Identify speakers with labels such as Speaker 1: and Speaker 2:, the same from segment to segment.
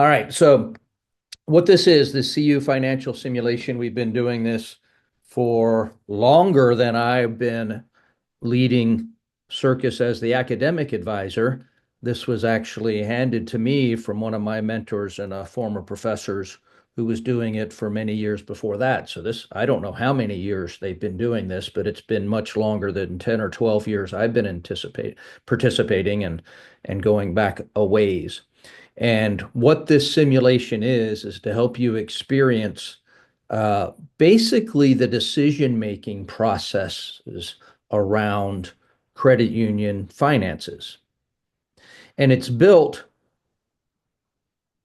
Speaker 1: All right. So what this is, the CU financial simulation, we've been doing this for longer than I've been leading Circus as the academic advisor. This was actually handed to me from one of my mentors and a former professors who was doing it for many years before that. So I don't know how many years they've been doing this, but it's been much longer than 10 or 12 years I've been participating and going back a ways. And what this simulation is to help you experience uh, basically the decision-making processes around credit union finances. And it's built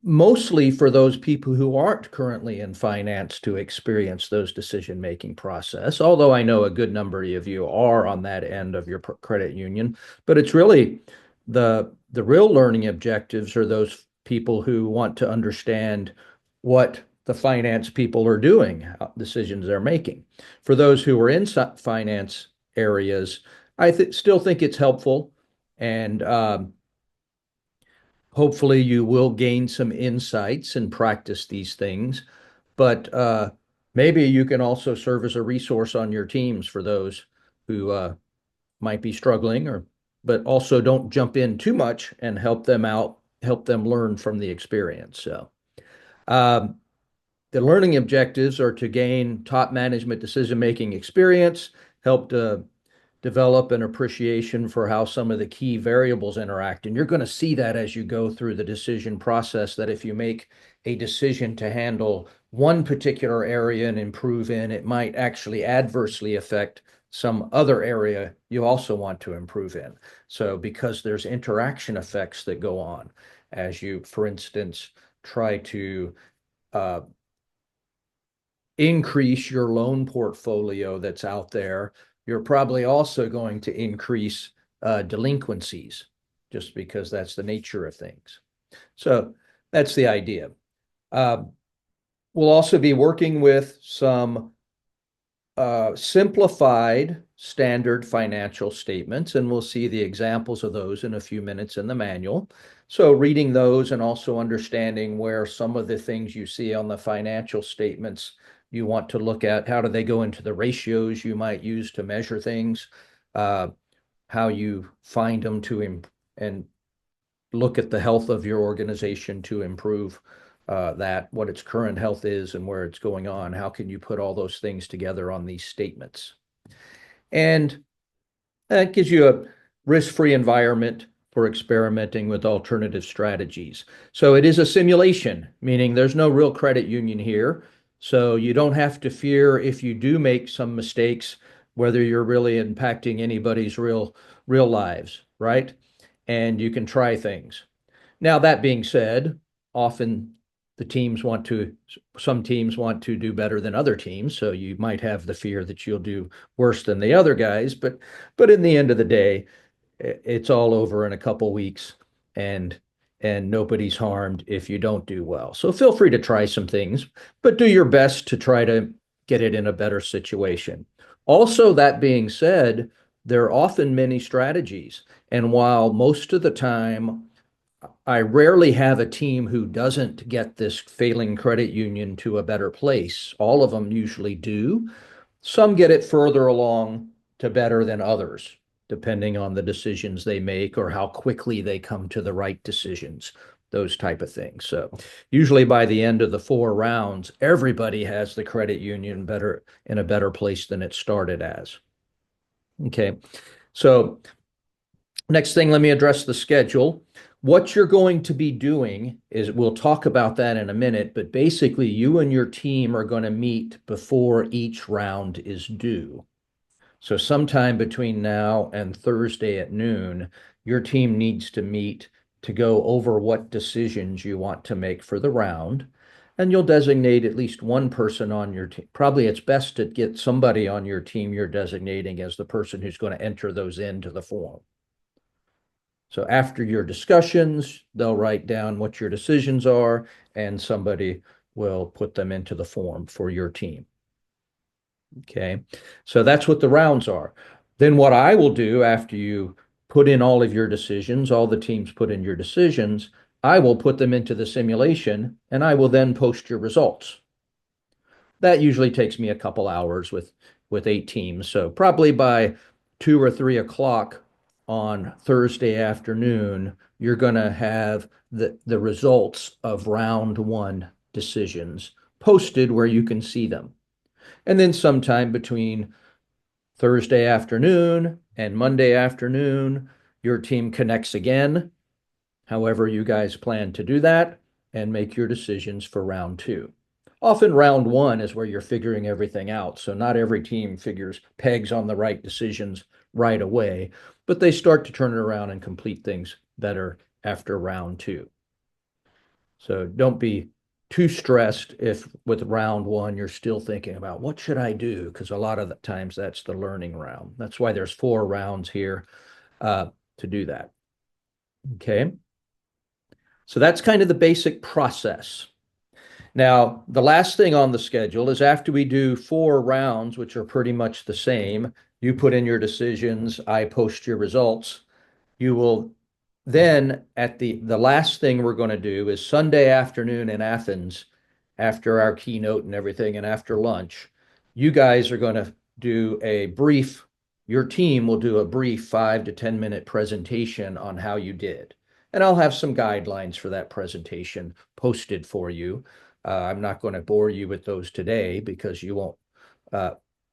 Speaker 1: mostly for those people who aren't currently in finance to experience those decision-making process, although I know a good number of you are on that end of your credit union. But it's really the real learning objectives are those people who want to understand what the finance people are doing, decisions they're making. For those who are in finance areas, I still think it's helpful, and hopefully you will gain some insights and practice these things. But maybe you can also serve as a resource on your teams for those who might be struggling, but also don't jump in too much and help them out, help them learn from the experience. So um, the learning objectives are to gain top management decision-making experience, help to develop an appreciation for how some of the key variables interact. And you're going to see that as you go through the decision process, that if you make a decision to handle one particular area and improve in, it might actually adversely affect some other area you also want to improve in. So because there's interaction effects that go on as you, for instance, try to uh, increase your loan portfolio that's out there, you're probably also going to increase delinquencies just because that's the nature of things. So that's the idea. Uh, we'll also be working with some simplified standard financial statements, and we'll see the examples of those in a few minutes in the manual. So reading those and also understanding where some of the things you see on the financial statements you want to look at, how do they go into the ratios you might use to measure things, uh, how you find them and look at the health of your organization to improve that, what its current health is and where it's going on. How can you put all those things together on these statements? And that gives you a risk-free environment for experimenting with alternative strategies. So it is a simulation, meaning there's no real credit union here. So you don't have to fear if you do make some mistakes, whether you're really impacting anybody's real lives, right? And you can try things. Now, that being said, often the teams want to, some teams want to do better than other teams. So you might have the fear that you'll do worse than the other guys. But in the end of the day, it's all over in a couple weeks and and nobody's harmed if you don't do well. So feel free to try some things, but do your best to try to get it in a better situation. Also, that being said, there are often many strategies. And while most of the time I rarely have a team who doesn't get this failing credit union to a better place. All of them usually do. Some get it further along to better than others, depending on the decisions they make or how quickly they come to the right decisions, those type of things. So usually by the end of the 4 rounds, everybody has the credit union in a better place than it started as. Okay. So next thing, let me address the schedule. What you're going to be doing is, we'll talk about that in a minute, but basically you and your team are going to meet before each round is due. So sometime between now and Thursday at noon, your team needs to meet to go over what decisions you want to make for the round. And you'll designate at least one person on your team. Probably it's best to get somebody on your team you're designating as the person who's going to enter those into the form. So after your discussions, they'll write down what your decisions are, and somebody will put them into the form for your team. Okay, so that's what the rounds are. Then what I will do after you put in all of your decisions, all the teams put in your decisions, I will put them into the simulation and I will then post your results. That usually takes me a couple hours with 8 teams. So probably by 2 or 3 o'clock on Thursday afternoon, you're going to have the results of round one decisions posted where you can see them. And then sometime between Thursday afternoon and Monday afternoon, your team connects again, however you guys plan to do that, and make your decisions for round two. Often round one is where you're figuring everything out. So not every team figures pegs on the right decisions right away, but they start to turn it around and complete things better after round two. So don't be too stressed if with round one you're still thinking about what should I do? Because a lot of the times that's the learning round. That's why there's 4 rounds here to do that. Okay. So that's kind of the basic process. Now, the last thing on the schedule is after we do 4 rounds, which are pretty much the same, you put in your decisions, I post your results. You will then at the last thing we're going to do is Sunday afternoon in Athens, after our keynote and everything, and after lunch, you guys are going to do a brief, your team will do a brief 5 to 10 minute presentation on how you did. And I'll have some guidelines for that presentation posted for you. I'm not going to bore you with those today because you won't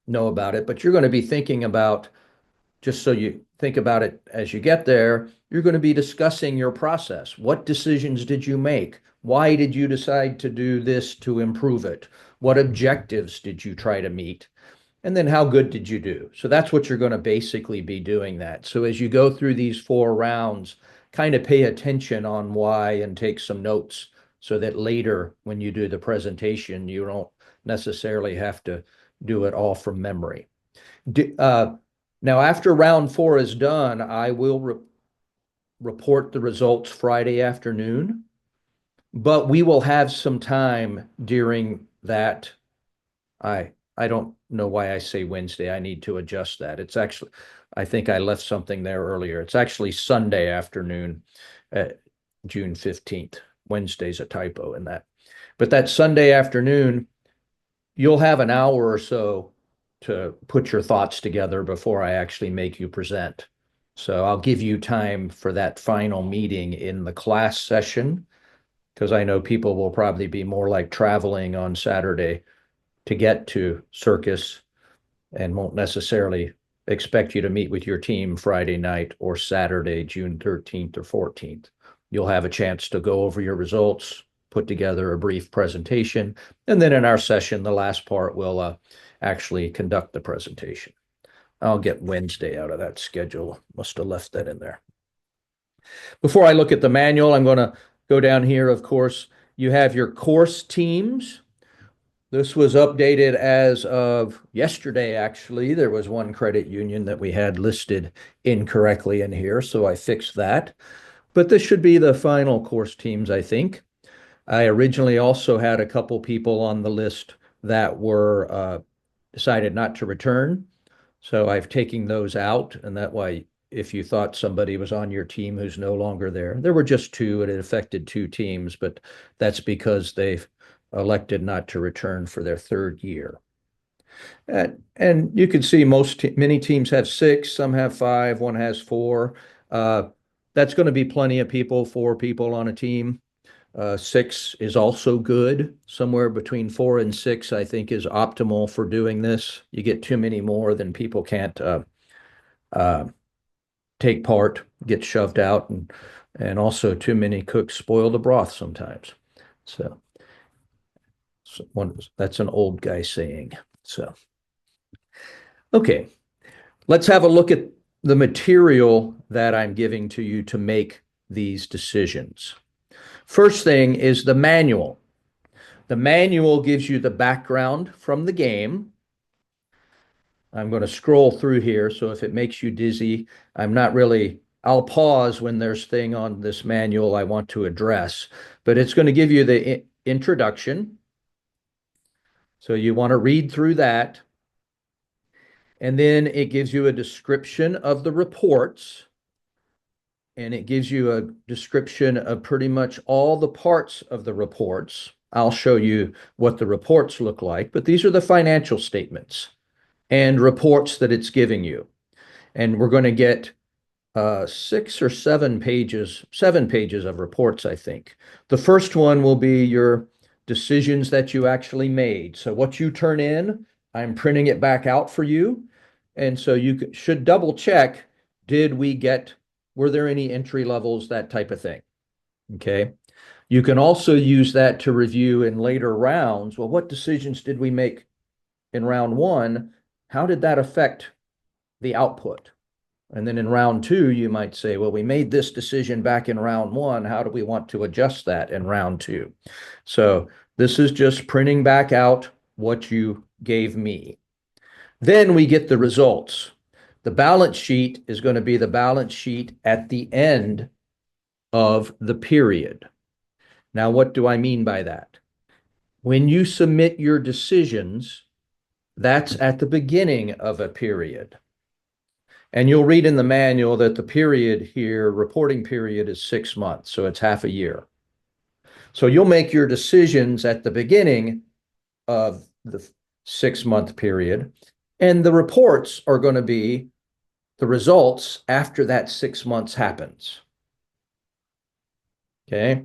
Speaker 1: know about it, but you're going to be thinking about, just so you think about it as you get there, you're going to be discussing your process. What decisions did you make? Why did you decide to do this to improve it? What objectives did you try to meet? And then how good did you do? So that's what you're going to basically be doing that. So as you go through these 4 rounds, kind of pay attention on why and take some notes so that later when you do the presentation, you don't necessarily have to do it all from memory. Now, after round 4 is done, I will report the results Friday afternoon, but we will have some time during that. I don't know why I say Wednesday. I need to adjust that. It's actually, I think I left something there earlier. It's actually Sunday afternoon, June 15th. Wednesday's a typo in that. But that Sunday afternoon, you'll have an hour or so to put your thoughts together before I actually make you present. So I'll give you time for that final meeting in the class session, because I know people will probably be more like traveling on Saturday to get to Circus and won't necessarily expect you to meet with your team Friday night or Saturday, June 13th or 14th. You'll have a chance to go over your results, put together a brief presentation, and then in our session, the last part, we'll actually conduct the presentation. I'll get Wednesday out of that schedule. Must have left that in there. Before I look at the manual, I'm going to go down here. Of course, you have your course teams. This was updated as of yesterday, actually. There was one credit union that we had listed incorrectly in here, so I fixed that. But this should be the final course teams, I think. I originally also had a couple people on the list that were decided not to return. So I've taken those out, and that way, if you thought somebody was on your team who's no longer there were just 2, and it affected 2 teams, but that's because they've elected not to return for their 3rd year. And you can see many teams have 6, some have 5, one has 4. That's going to be plenty of people, 4 people on a team. 6 is also good. Somewhere between 4 and 6, I think, is optimal for doing this. You get too many more, then people can't take part, get shoved out, and also too many cooks spoil the broth sometimes. So that's an old guy saying. So, okay, let's have a look at the material that I'm giving to you to make these decisions. First thing is the manual. The manual gives you the background from the game. I'm going to scroll through here, so if it makes you dizzy, I'll pause when there's thing on this manual I want to address, but it's going to give you the introduction. So you want to read through that. And then it gives you a description of the reports. and it gives you a description of pretty much all the parts of the reports. I'll show you what the reports look like, but these are the financial statements and reports that it's giving you. And we're going to get 6 or 7 pages, 7 pages of reports, I think. The first one will be your decisions that you actually made. So what you turn in, I'm printing it back out for you. And so you should double check, were there any entry levels, that type of thing. Okay. You can also use that to review in later rounds. Well, what decisions did we make in round one? How did that affect the output? And then in round two, you might say, well, we made this decision back in round one. How do we want to adjust that in round two? So this is just printing back out what you gave me. Then we get the results. The balance sheet is going to be the balance sheet at the end of the period. Now, what do I mean by that? When you submit your decisions, that's at the beginning of a period. And you'll read in the manual that the period here, reporting period, is 6 months, so it's half a year. So you'll make your decisions at the beginning of the 6-month period, and the reports are going to be the results after that 6 months happens. Okay.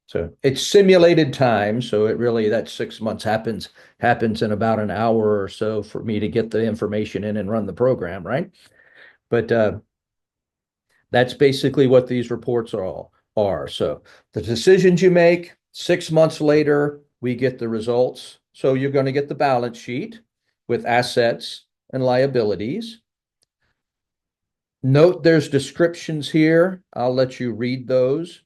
Speaker 1: So it's simulated time. So it really, that 6 months happens in about an hour or so for me to get the information in and run the program, right? But that's basically what these reports are. So the decisions you make, 6 months later, we get the results. So you're going to get the balance sheet with assets and liabilities. Note there's descriptions here. I'll let you read those,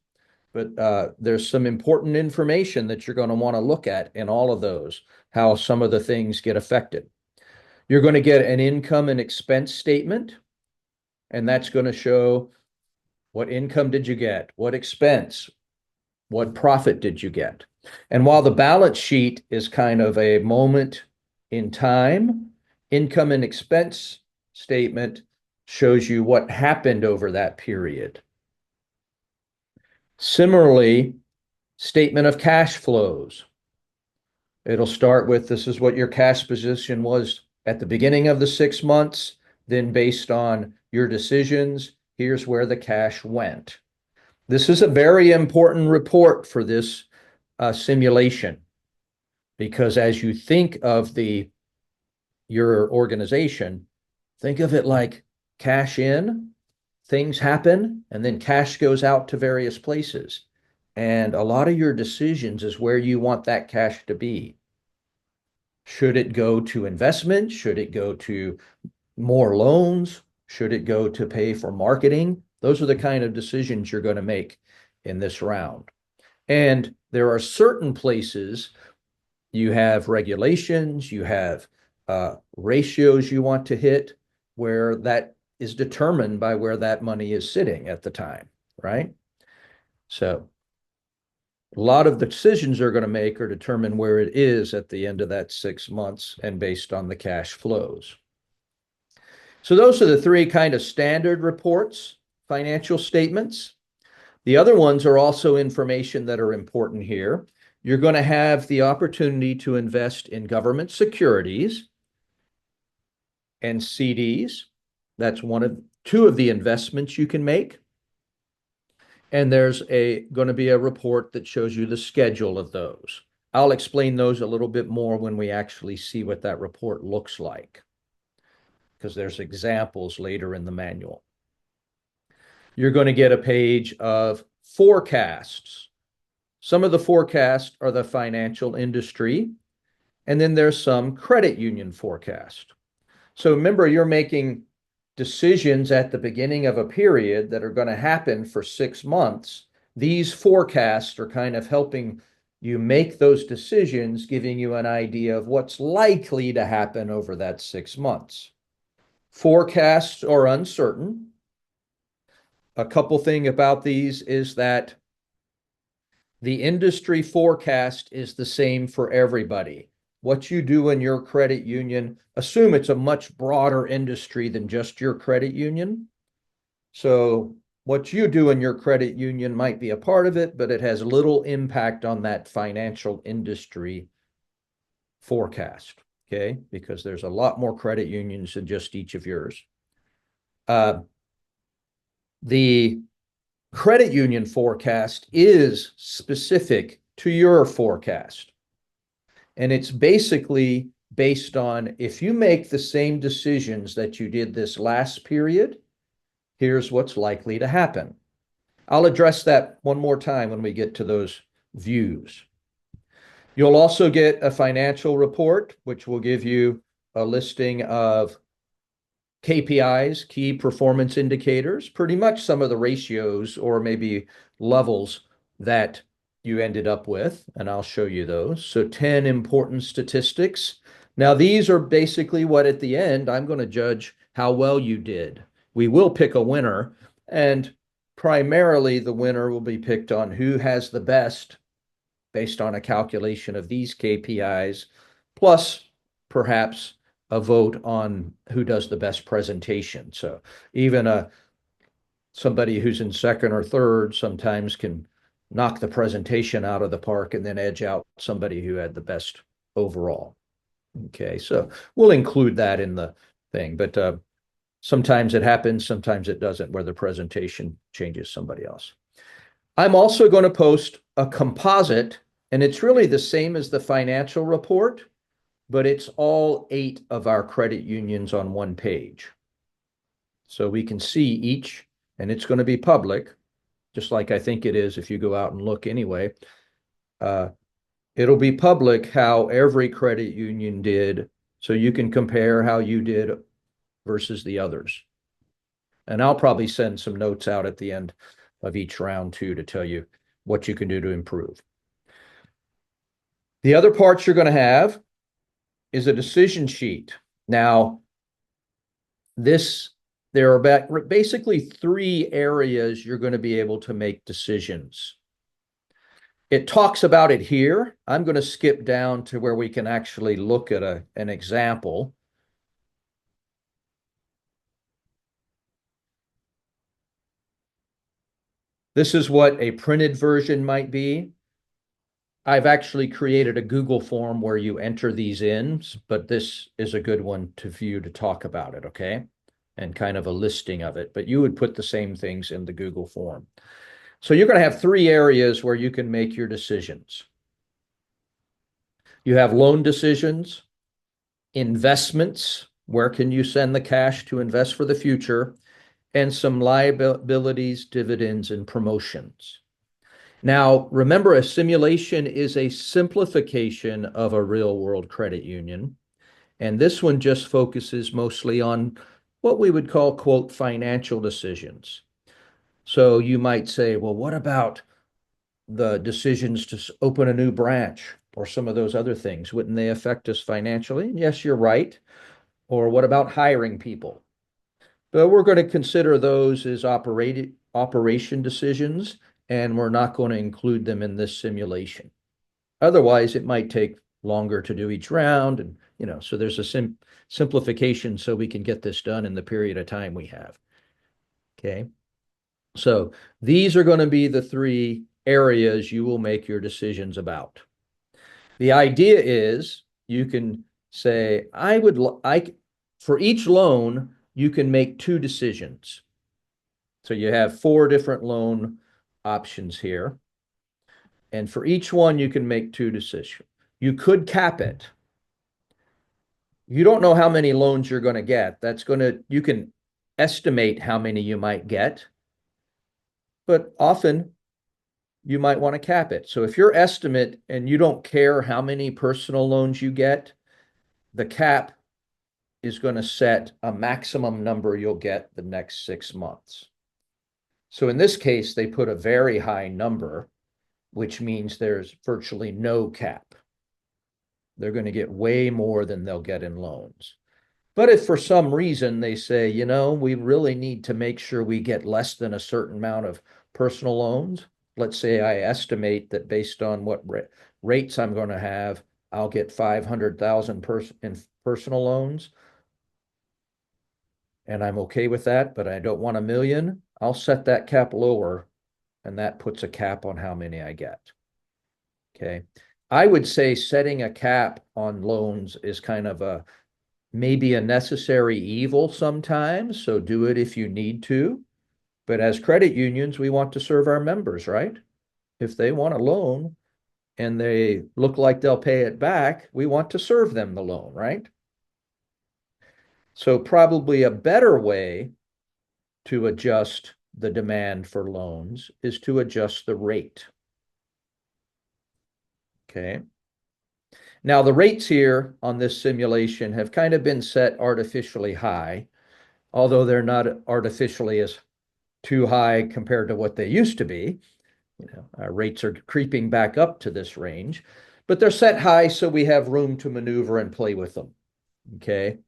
Speaker 1: but there's some important information that you're going to want to look at in all of those, how some of the things get affected. You're going to get an income and expense statement, and that's going to show what income did you get, what expense, what profit did you get. And while the balance sheet is kind of a moment in time, income and expense statement shows you what happened over that period. Similarly, statement of cash flows. It'll start with, this is what your cash position was at the beginning of the 6 months. Then based on your decisions, here's where the cash went. This is a very important report for this simulation, because as you think of your organization, think of it like cash in, things happen, and then cash goes out to various places. And a lot of your decisions is where you want that cash to be. Should it go to investment? Should it go to more loans? Should it go to pay for marketing? Those are the kind of decisions you're going to make in this round. And there are certain places you have regulations, you have ratios you want to hit, where that is determined by where that money is sitting at the time, right? So a lot of the decisions they're going to make are determined where it is at the end of that 6 months and based on the cash flows. So those are the 3 kind of standard reports, financial statements. The other ones are also information that are important here. You're going to have the opportunity to invest in government securities and CDs. That's 2 of the investments you can make. And there's going to be a report that shows you the schedule of those. I'll explain those a little bit more when we actually see what that report looks like, because there's examples later in the manual. You're going to get a page of forecasts. Some of the forecasts are the financial industry, and then there's some credit union forecast. So remember, you're making decisions at the beginning of a period that are going to happen for 6 months. These forecasts are kind of helping you make those decisions, giving you an idea of what's likely to happen over that 6 months. Forecasts are uncertain. A couple things about these is that the industry forecast is the same for everybody. What you do in your credit union, assume it's a much broader industry than just your credit union. So what you do in your credit union might be a part of it, but it has little impact on that financial industry forecast, okay? Because there's a lot more credit unions than just each of yours. The credit union forecast is specific to your forecast. And it's basically based on if you make the same decisions that you did this last period, here's what's likely to happen. I'll address that one more time when we get to those views. You'll also get a financial report, which will give you a listing of KPIs, key performance indicators, pretty much some of the ratios or maybe levels that you ended up with, and I'll show you those. So 10 important statistics. Now, these are basically what at the end, I'm going to judge how well you did. We will pick a winner, and primarily the winner will be picked on who has the best based on a calculation of these KPIs, plus perhaps a vote on who does the best presentation. So even somebody who's in second or third sometimes can knock the presentation out of the park and then edge out somebody who had the best overall. Okay, so we'll include that in the thing, but sometimes it happens, sometimes it doesn't, where the presentation changes somebody else. I'm also going to post a composite, and it's really the same as the financial report, but it's all 8 of our credit unions on one page. So we can see each, and it's going to be public, just like I think it is if you go out and look anyway. It'll be public how every credit union did, so you can compare how you did versus the others. And I'll probably send some notes out at the end of each round too to tell you what you can do to improve. The other parts you're going to have is a decision sheet. Now, there are basically 3 areas you're going to be able to make decisions. It talks about it here. I'm going to skip down to where we can actually look at an example. This is what a printed version might be. I've actually created a Google form where you enter these in, but this is a good one to view to talk about it, okay? And kind of a listing of it, but you would put the same things in the Google form. So you're going to have 3 areas where you can make your decisions. You have loan decisions, investments, where can you send the cash to invest for the future, and some liabilities, dividends, and promotions. Now, remember, a simulation is a simplification of a real-world credit union, and this one just focuses mostly on what we would call, quote, financial decisions. So you might say, well, what about the decisions to open a new branch or some of those other things? Wouldn't they affect us financially? Yes, you're right. Or what about hiring people? But we're going to consider those as operation decisions, and we're not going to include them in this simulation. Otherwise, it might take longer to do each round, and so there's a simplification so we can get this done in the period of time we have. Okay, so these are going to be the 3 areas you will make your decisions about. The idea is you can say, for each loan, you can make 2 decisions. So you have 4 different loan options here. And for each one, you can make 2 decisions. You could cap it. You don't know how many loans you're going to get. You can estimate how many you might get, but often you might want to cap it. So if your estimate and you don't care how many personal loans you get, the cap is going to set a maximum number you'll get the next 6 months. So in this case, they put a very high number, which means there's virtually no cap. They're going to get way more than they'll get in loans. But if for some reason they say, we really need to make sure we get less than a certain amount of personal loans, let's say I estimate that based on what rates I'm going to have, I'll get 500,000 in personal loans. and I'm okay with that, but I don't want 1 million, I'll set that cap lower, and that puts a cap on how many I get. Okay. I would say setting a cap on loans is kind of maybe a necessary evil sometimes, so do it if you need to. But as credit unions, we want to serve our members, right? If they want a loan and they look like they'll pay it back, we want to serve them the loan, right? So probably a better way to adjust the demand for loans is to adjust the rate. Okay. Now the rates here on this simulation have kind of been set artificially high, although they're not artificially as too high compared to what they used to be. Our rates are creeping back up to this range, but they're set high so we have room to maneuver and play with them. Okay.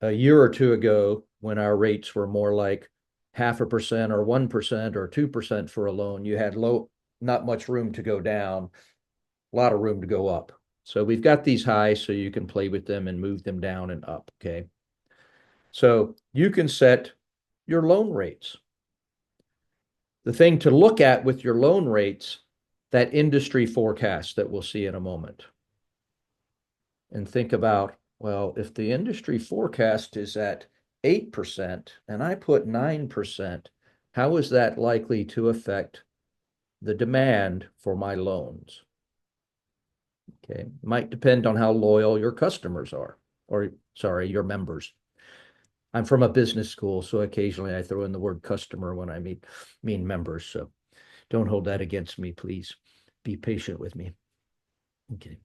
Speaker 1: A year or two ago, when our rates were more like 0.5% or 1% or 2% for a loan, you had not much room to go down, a lot of room to go up. So we've got these high so you can play with them and move them down and up. Okay. So you can set your loan rates. The thing to look at with your loan rates, that industry forecast that we'll see in a moment. And think about, well, if the industry forecast is at 8% and I put 9%, how is that likely to affect the demand for my loans? Okay, might depend on how loyal your customers are, or sorry, your members. I'm from a business school, so occasionally I throw in the word customer when I mean members. So don't hold that against me, please. Be patient with me. Okay.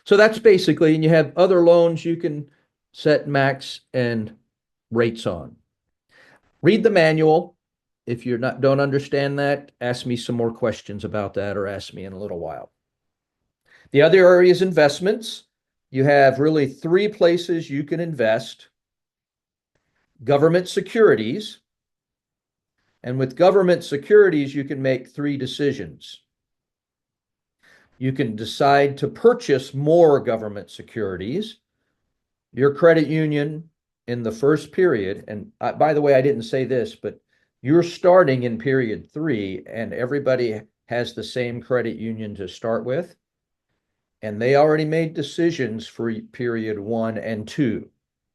Speaker 1: So that's basically, and you have other loans you can set max and rates on. Read the manual. If you're don't understand that, ask me some more questions about that, or ask me in a little while. The other area is investments. You have really 3 places you can invest. Government securities. And with government securities, you can make 3 decisions. You can decide to purchase more government securities. Your credit union in the first period, and by the way, I didn't say this, but you're starting in period 3, and everybody has the same credit union to start with. And they already made decisions for period 1 and 2.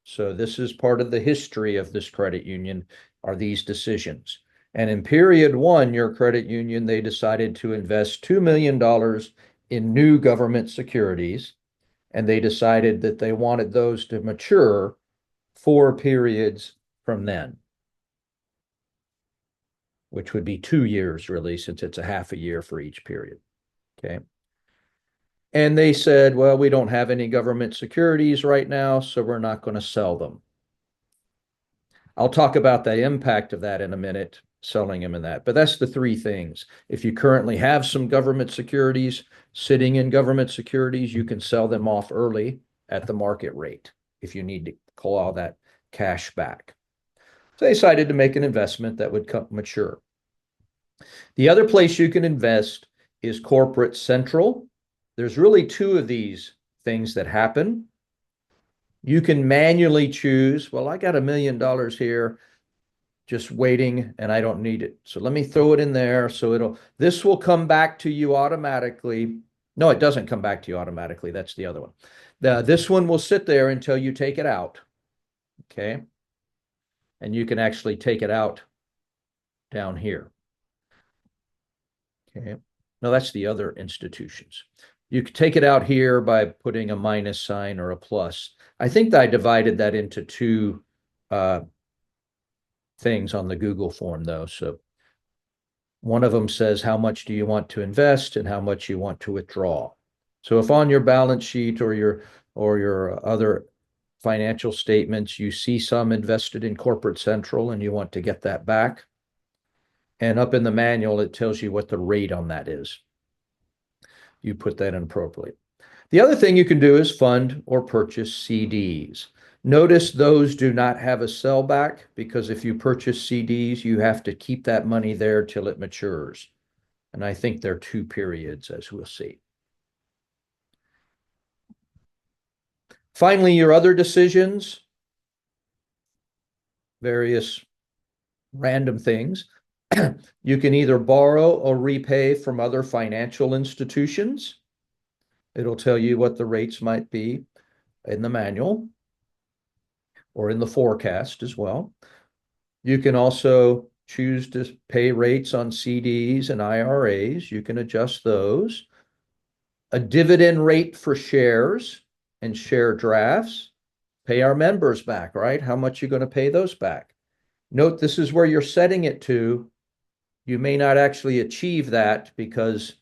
Speaker 1: So this is part of the history of this credit union, are these decisions. And in period 1, your credit union, they decided to invest $2 million in new government securities, and they decided that they wanted those to mature 4 periods from then, which would be 2 years really, since it's a half a year for each period. Okay. And they said, well, we don't have any government securities right now, so we're not going to sell them. I'll talk about the impact of that in a minute, selling them in that. But that's the 3 things. If you currently have some government securities sitting in government securities, you can sell them off early at the market rate if you need to claw that cash back. So they decided to make an investment that would mature. The other place you can invest is Corporate Central. There's really 2 of these things that happen. You can manually choose, well, I got $1 million here just waiting and I don't need it. So let me throw it in there. So this will come back to you automatically. No, it doesn't come back to you automatically. That's the other one. This one will sit there until you take it out. Okay. And you can actually take it out down here. Okay. No, that's the other institutions. You could take it out here by putting a minus sign or a plus. I think that I divided that into 2 things on the Google form, though. So one of them says, how much do you want to invest and how much you want to withdraw? So if on your balance sheet or your other financial statements, you see some invested in Corporate Central and you want to get that back, and up in the manual, it tells you what the rate on that is. You put that in appropriately. The other thing you can do is fund or purchase CDs. Notice those do not have a sellback, because if you purchase CDs, you have to keep that money there till it matures. And I think they're 2 periods, as we'll see. Finally, your other decisions. various random things. You can either borrow or repay from other financial institutions. It'll tell you what the rates might be in the manual or in the forecast as well. You can also choose to pay rates on CDs and IRAs. You can adjust those. A dividend rate for shares and share drafts. Pay our members back, right? How much are you going to pay those back? Note this is where you're setting it to. You may not actually achieve that because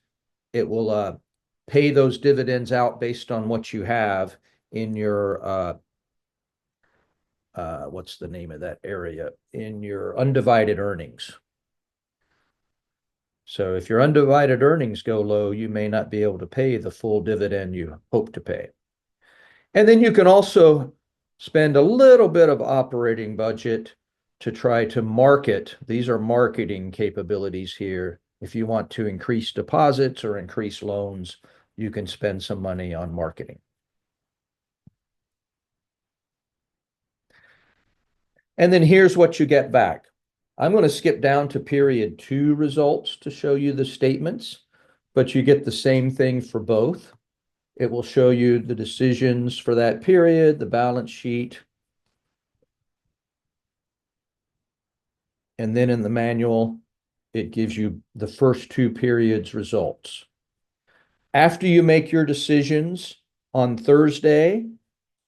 Speaker 1: it will pay those dividends out based on what you have in your what's the name of that area? In your undivided earnings. So if your undivided earnings go low, you may not be able to pay the full dividend you hope to pay. And then you can also spend a little bit of operating budget to try to market. These are marketing capabilities here. If you want to increase deposits or increase loans, you can spend some money on marketing. And then here's what you get back. I'm going to skip down to period 2 results to show you the statements, but you get the same thing for both. It will show you the decisions for that period, the balance sheet, and then in the manual, it gives you the first 2 periods results. After you make your decisions on Thursday,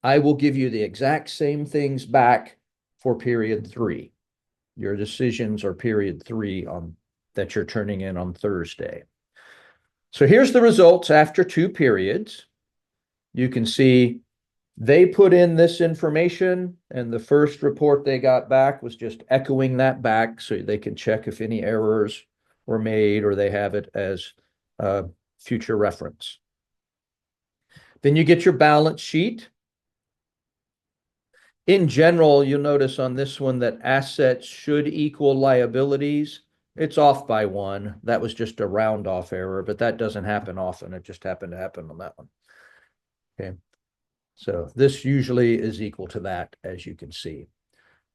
Speaker 1: I will give you the exact same things back for period 3. Your decisions are period 3 that you're turning in on Thursday. So here's the results after 2 periods. You can see they put in this information, and the first report they got back was just echoing that back so they can check if any errors were made or they have it as future reference. Then you get your balance sheet. In general, you'll notice on this one that assets should equal liabilities. It's off by 1. That was just a round off error, but that doesn't happen often. It just happened to happen on that one. Okay. So this usually is equal to that, as you can see.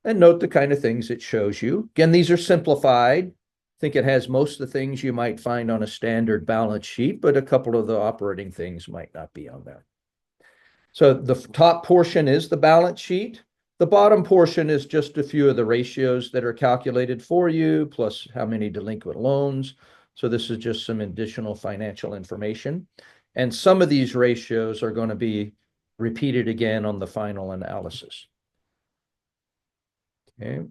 Speaker 1: And note the kind of things it shows you. Again, these are simplified. I think it has most of the things you might find on a standard balance sheet, but a couple of the operating things might not be on there. So the top portion is the balance sheet. The bottom portion is just a few of the ratios that are calculated for you, plus how many delinquent loans. So this is just some additional financial information. And some of these ratios are going to be repeated again on the final analysis. Okay.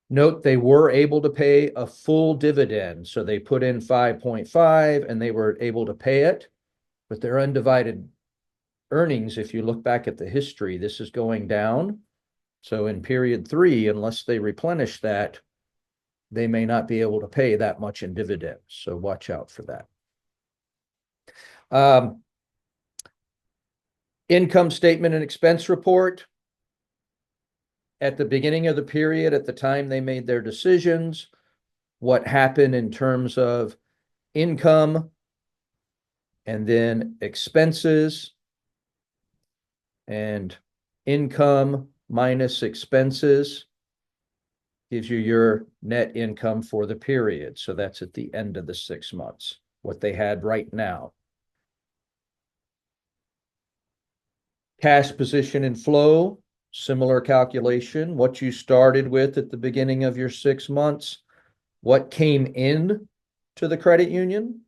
Speaker 1: Note they were able to pay a full dividend. So they put in 5.5 and they were able to pay it, but their undivided earnings, if you look back at the history, this is going down. So in period 3, unless they replenish that, they may not be able to pay that much in dividends. So watch out for that. Income statement and expense report. At the beginning of the period, at the time they made their decisions, what happened in terms of income and then expenses, and income minus expenses gives you your net income for the period. So that's at the end of the 6 months, what they had right now. Cash position and flow, similar calculation. What you started with at the beginning of your 6 months, what came in to the credit union,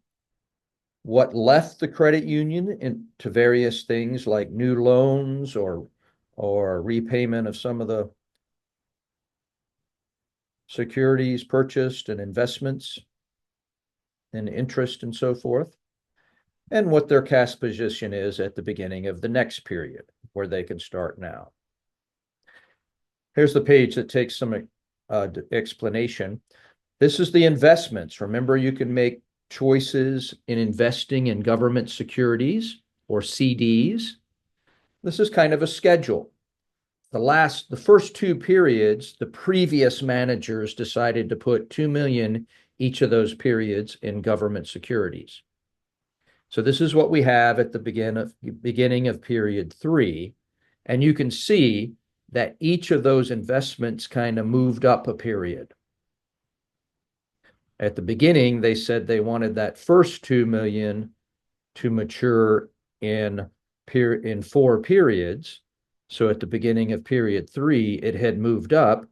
Speaker 1: what left the credit union into various things like new loans or repayment of some of the securities purchased and investments and interest and so forth, and what their cash position is at the beginning of the next period where they can start now. Here's the page that takes some explanation. This is the investments. Remember, you can make choices in investing in government securities or CDs. This is kind of a schedule. The first 2 periods, the previous managers decided to put $2 million each of those periods in government securities. So this is what we have at the beginning of period 3. And you can see that each of those investments kind of moved up a period. At the beginning, they said they wanted that first 2 million to mature in 4 periods. So at the beginning of period 3, it had moved up.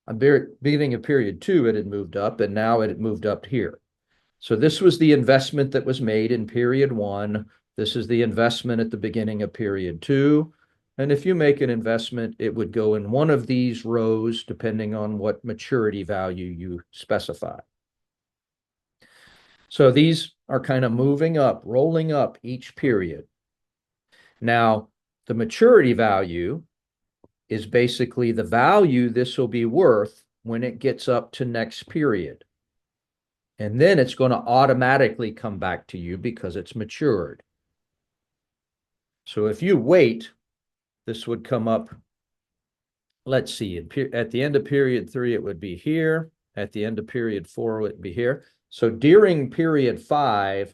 Speaker 1: At the beginning of period 2, it had moved up, and now it had moved up here. So this was the investment that was made in period 1. This is the investment at the beginning of period 2. And if you make an investment, it would go in one of these rows, depending on what maturity value you specify. So these are kind of moving up, rolling up each period. Now, the maturity value is basically the value this will be worth when it gets up to next period. And then it's going to automatically come back to you because it's matured. So if you wait, this would come up, let's see, at the end of period 3, it would be here. At the end of period 4, it would be here. So during period 5,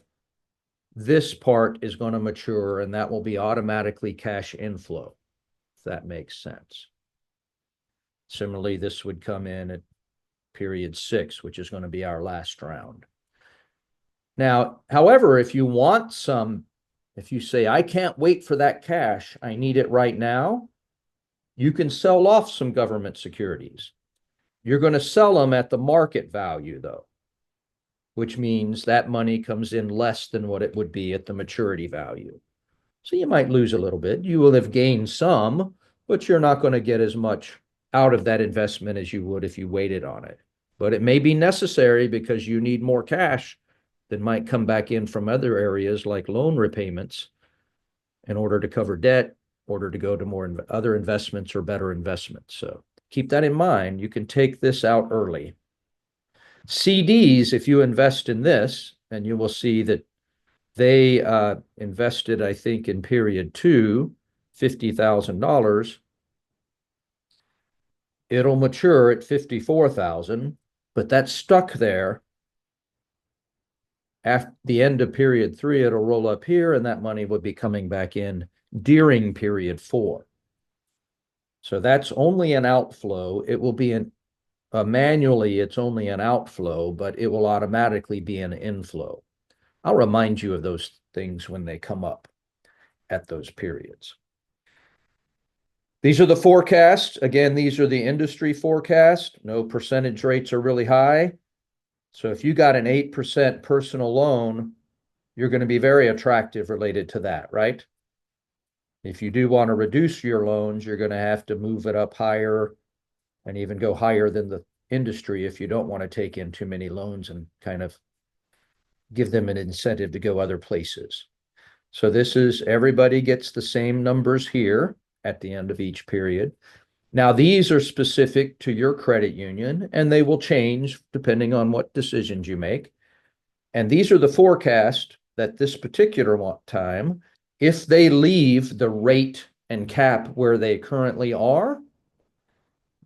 Speaker 1: this part is going to mature, and that will be automatically cash inflow, if that makes sense. Similarly, this would come in at period 6, which is going to be our last round. Now, however, if you say, I can't wait for that cash, I need it right now, you can sell off some government securities. You're going to sell them at the market value, though, which means that money comes in less than what it would be at the maturity value. So you might lose a little bit. You will have gained some, but you're not going to get as much out of that investment as you would if you waited on it. But it may be necessary because you need more cash that might come back in from other areas like loan repayments in order to cover debt, in order to go to more other investments or better investments. So keep that in mind. You can take this out early. CDs, if you invest in this, and you will see that they invested, I think, in period 2, $50,000. It'll mature at $54,000, but that's stuck there. At the end of period 3, it'll roll up here, and that money would be coming back in during period 4. So that's only an outflow. It will be manually, it's only an outflow, but it will automatically be an inflow. I'll remind you of those things when they come up at those periods. These are the forecasts. Again, these are the industry forecasts. No percentage rates are really high. So if you got an 8% personal loan, you're going to be very attractive related to that, right? If you do want to reduce your loans, you're going to have to move it up higher and even go higher than the industry if you don't want to take in too many loans and kind of give them an incentive to go other places. So this is, everybody gets the same numbers here at the end of each period. Now, these are specific to your credit union, and they will change depending on what decisions you make. And these are the forecast that this particular time, if they leave the rate and cap where they currently are,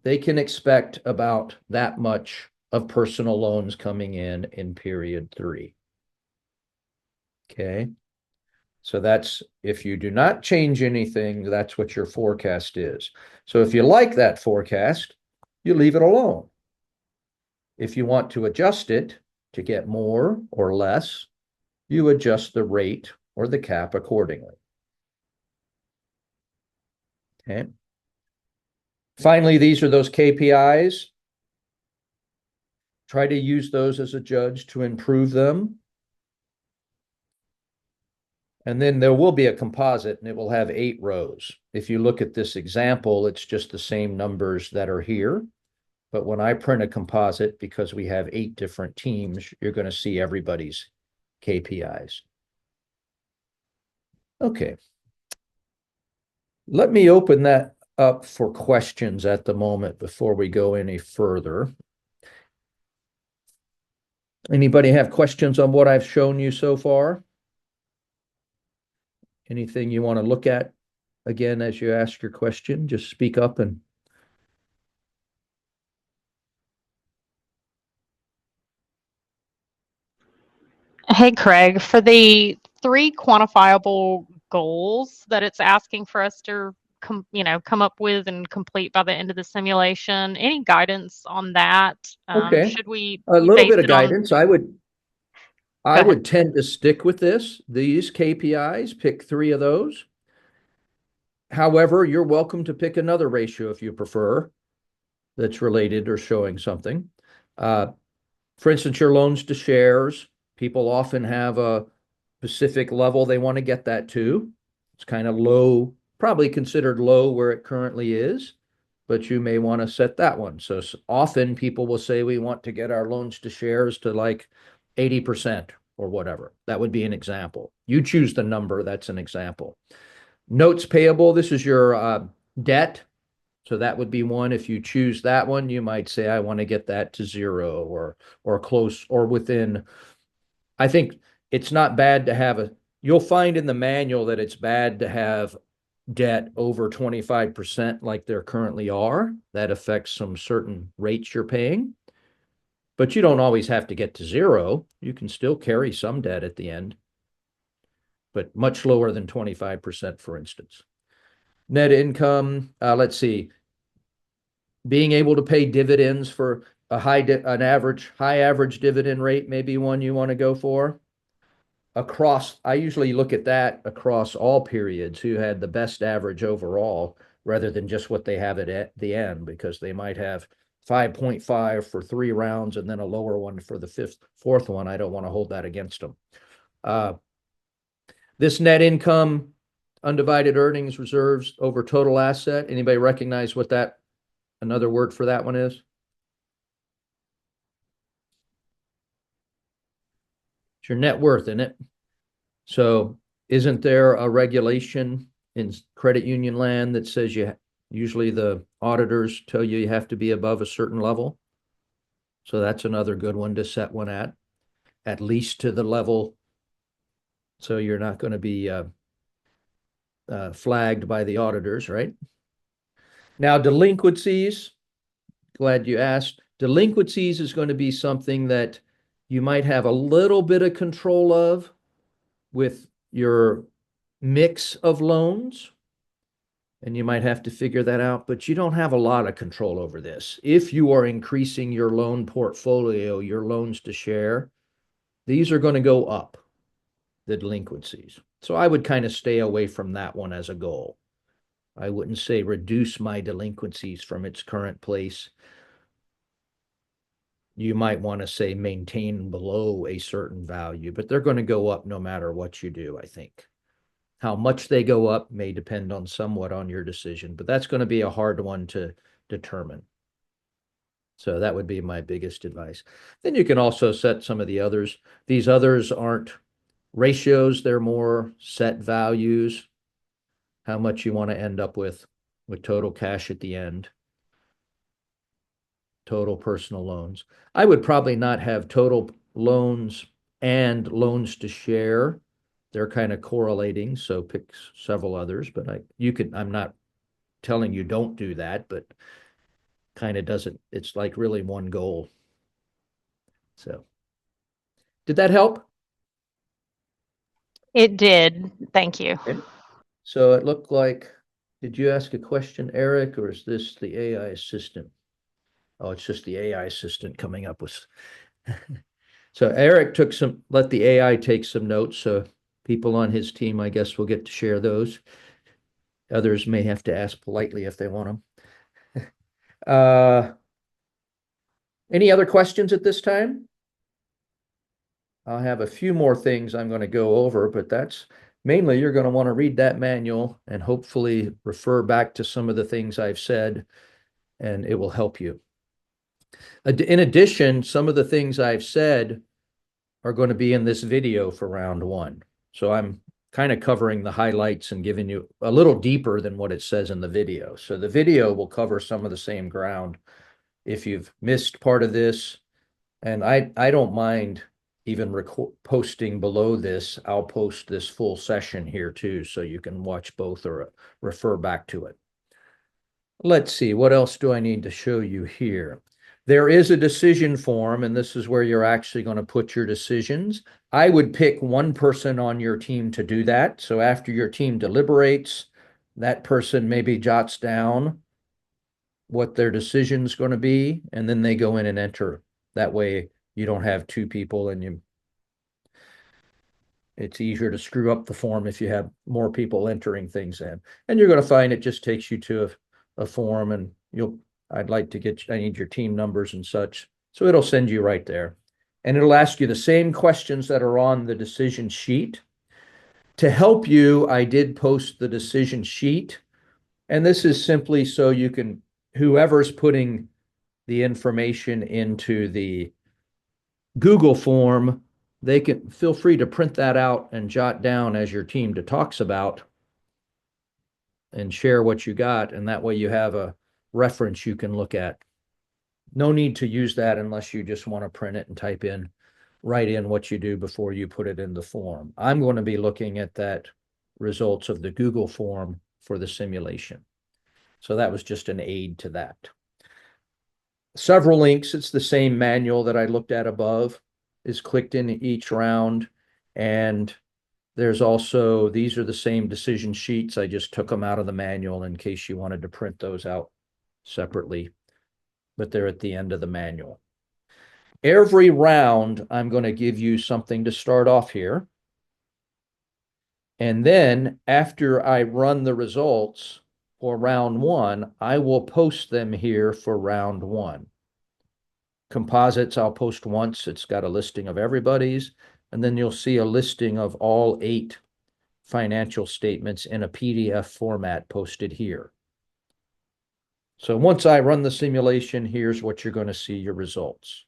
Speaker 1: they can expect about that much of personal loans coming in period 3. Okay. So that's, if you do not change anything, that's what your forecast is. So if you like that forecast, you leave it alone. If you want to adjust it to get more or less, you adjust the rate or the cap accordingly. Okay. Finally, these are those KPIs. Try to use those as a judge to improve them. And then there will be a composite, and it will have 8 rows. If you look at this example, it's just the same numbers that are here. But when I print a composite, because we have 8 different teams, you're going to see everybody's KPIs. Okay. Let me open that up for questions at the moment before we go any further. Anybody have questions on what I've shown you so far? Anything you want to look at again as you ask your question? Just speak up and.
Speaker 2: Hey, Craig, for the 3 quantifiable goals that it's asking for us to come up with and complete by the end of the simulation. Any guidance on that?
Speaker 1: Okay.
Speaker 2: Should we
Speaker 1: A little
Speaker 2: base
Speaker 1: bit of
Speaker 2: it on?
Speaker 1: guidance. I
Speaker 2: Go ahead.
Speaker 1: would tend to stick with these KPIs, pick 3 of those. However, you're welcome to pick another ratio if you prefer that's related or showing something. For instance, your loans to shares, people often have a specific level they want to get that to. It's kind of low, probably considered low where it currently is, but you may want to set that one. So often people will say we want to get our loans to shares to like 80% or whatever. That would be an example. You choose the number, that's an example. Notes payable, this is your debt. So that would be one. If you choose that one, you might say, I want to get that to 0 or close or within. I think it's not bad to have you'll find in the manual that it's bad to have debt over 25% like there currently are. That affects some certain rates you're paying. But you don't always have to get to 0. You can still carry some debt at the end, but much lower than 25%, for instance. Net income, let's see, being able to pay dividends for an average high average dividend rate may be one you want to go for. I usually look at that across all periods, who had the best average overall, rather than just what they have at the end, because they might have 5.5 for 3 rounds and then a lower one for the fourth one. I don't want to hold that against them. This net income, undivided earnings reserves over total asset. Anybody recognize what another word for that one is? It's your net worth, isn't it? So isn't there a regulation in credit union land that says usually the auditors tell you have to be above a certain level? So that's another good one to set one at least to the level. So you're not going to be flagged by the auditors, right? Now, delinquencies, glad you asked. Delinquencies is going to be something that you might have a little bit of control of with your mix of loans, and you might have to figure that out, but you don't have a lot of control over this. If you are increasing your loan portfolio, your loans to share, these are going to go up, the delinquencies. So I would kind of stay away from that one as a goal. I wouldn't say reduce my delinquencies from its current place. You might want to say maintain below a certain value, but they're going to go up no matter what you do, I think. How much they go up may depend on somewhat on your decision, but that's going to be a hard one to determine. So that would be my biggest advice. Then you can also set some of the others. These others aren't ratios, they're more set values, how much you want to end up with total cash at the end, total personal loans. I would probably not have total loans and loans to share. They're kind of correlating, so pick several others, but I'm not telling you don't do that, but kind of doesn't, it's like really one goal. So did that help?
Speaker 2: It did. Thank you.
Speaker 1: Okay. So it looked like, did you ask a question, Eric, or is this the AI assistant? Oh, it's just the AI assistant coming up with. So Eric let the AI take some notes. So people on his team, I guess, will get to share those. Others may have to ask politely if they want them. Any other questions at this time? I'll have a few more things I'm going to go over, but that's mainly you're going to want to read that manual and hopefully refer back to some of the things I've said, and it will help you. In addition, some of the things I've said are going to be in this video for round 1. So I'm kind of covering the highlights and giving you a little deeper than what it says in the video. So the video will cover some of the same ground. If you've missed part of this, and I don't mind even posting below this, I'll post this full session here too, so you can watch both or refer back to it. Let's see, what else do I need to show you here? There is a decision form, and this is where you're actually going to put your decisions. I would pick one person on your team to do that. So after your team deliberates, that person maybe jots down what their decision's going to be, and then they go in and enter. That way you don't have two people and it's easier to screw up the form if you have more people entering things in. And you're going to find it just takes you to a form, and I need your team numbers and such. So it'll send you right there. And it'll ask you the same questions that are on the decision sheet. To help you, I did post the decision sheet. And this is simply so you can, whoever's putting the information into the Google form, they can feel free to print that out and jot down as your team talks about and share what you got. And that way you have a reference you can look at. No need to use that unless you just want to print it and write in what you do before you put it in the form. I'm going to be looking at that results of the Google form for the simulation. So that was just an aid to that. Several links. It's the same manual that I looked at above is clicked in each round. And there's also, these are the same decision sheets. I just took them out of the manual in case you wanted to print those out separately, but they're at the end of the manual. Every round, I'm going to give you something to start off here. And then after I run the results for round one, I will post them here for round one. Composites, I'll post once. It's got a listing of everybody's, and then you'll see a listing of all 8 financial statements in a PDF format posted here. So once I run the simulation, here's what you're going to see your results.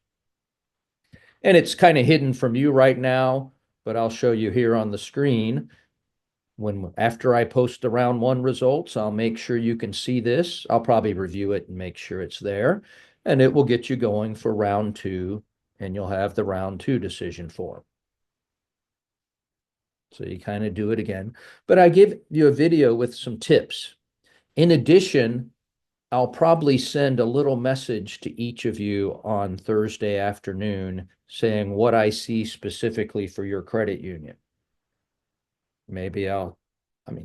Speaker 1: And it's kind of hidden from you right now, but I'll show you here on the screen. After I post the round one results, I'll make sure you can see this. I'll probably review it and make sure it's there, and it will get you going for round two, and you'll have the round two decision form. So you kind of do it again, but I give you a video with some tips. In addition, I'll probably send a little message to each of you on Thursday afternoon saying what I see specifically for your credit union. Maybe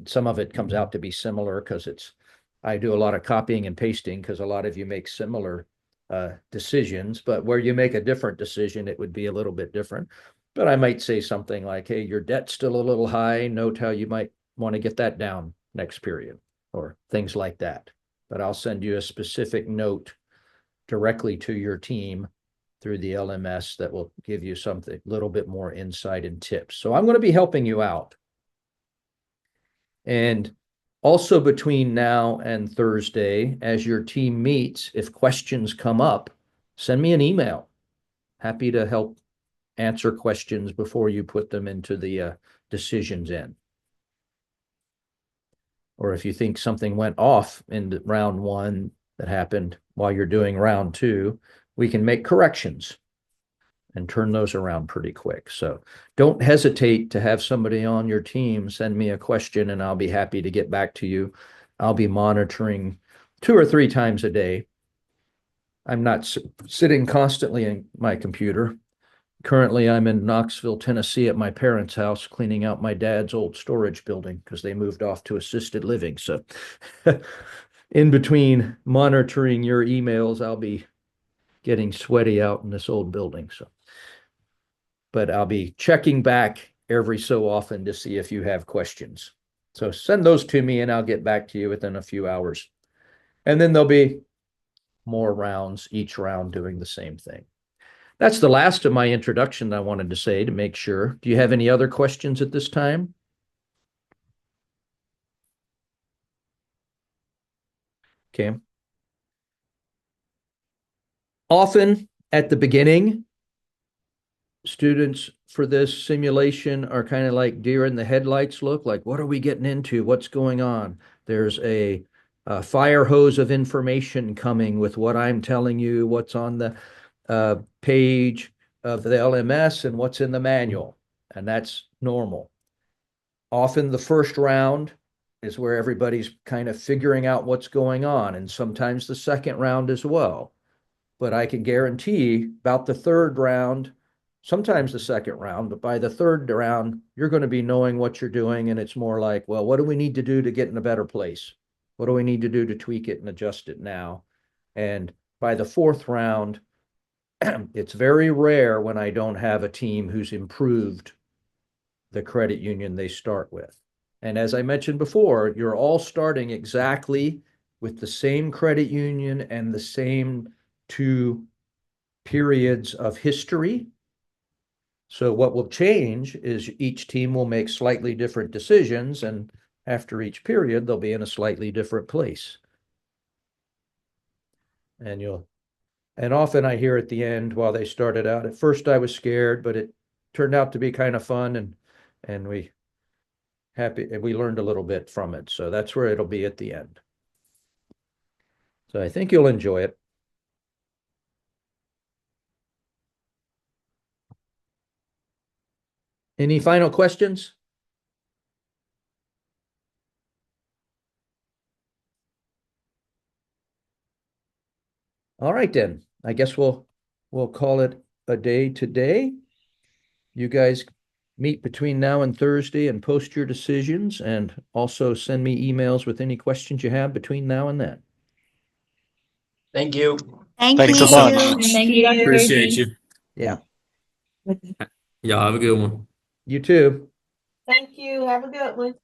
Speaker 1: some of it comes out to be similar because I do a lot of copying and pasting because a lot of you make similar decisions, but where you make a different decision, it would be a little bit different. But I might say something like, hey, your debt's still a little high. Note how you might want to get that down next period, or things like that. But I'll send you a specific note directly to your team through the LMS that will give you something, a little bit more insight and tips. So I'm going to be helping you out. And also between now and Thursday, as your team meets, if questions come up, send me an email. Happy to help answer questions before you put them into the decisions in. Or if you think something went off in round one that happened while you're doing round two, we can make corrections and turn those around pretty quick. So don't hesitate to have somebody on your team send me a question, and I'll be happy to get back to you. I'll be monitoring 2 or 3 times a day. I'm not sitting constantly in my computer. Currently, I'm in Knoxville, Tennessee at my parents' house cleaning out my dad's old storage building because they moved off to assisted living. So in between monitoring your emails, I'll be getting sweaty out in this old building. But I'll be checking back every so often to see if you have questions. So send those to me and I'll get back to you within a few hours. And then there'll be more rounds, each round doing the same thing. That's the last of my introduction I wanted to say to make sure. Do you have any other questions at this time? Okay. Often at the beginning, students for this simulation are kind of like deer in the headlights look, like, what are we getting into? What's going on? There's a fire hose of information coming with what I'm telling you, what's on the page of the LMS and what's in the manual, and that's normal. Often the first round is where everybody's kind of figuring out what's going on, and sometimes the second round as well. But I can guarantee about the third round, sometimes the second round, but by the third round, you're going to be knowing what you're doing. And it's more like, well, what do we need to do to get in a better place? What do we need to do to tweak it and adjust it now? And by the fourth round, it's very rare when I don't have a team who's improved the credit union they start with. And as I mentioned before, you're all starting exactly with the same credit union and the same two periods of history. So what will change is each team will make slightly different decisions, and after each period, they'll be in a slightly different place. And often I hear at the end, while they started out, at first I was scared, but it turned out to be kind of fun, and we learned a little bit from it. So that's where it'll be at the end. So I think you'll enjoy it. Any final questions? All right, then. I guess we'll call it a day today. You guys meet between now and Thursday and post your decisions, and also send me emails with any questions you have between now and then.
Speaker 3: Thank you.
Speaker 4: Thanks
Speaker 5: so much.
Speaker 4: Thank you, Dr.
Speaker 5: Appreciate
Speaker 4: Tracy.
Speaker 5: you.
Speaker 1: Yeah,
Speaker 5: Y'all have a good one.
Speaker 1: you too.
Speaker 6: Thank you. Have a good one.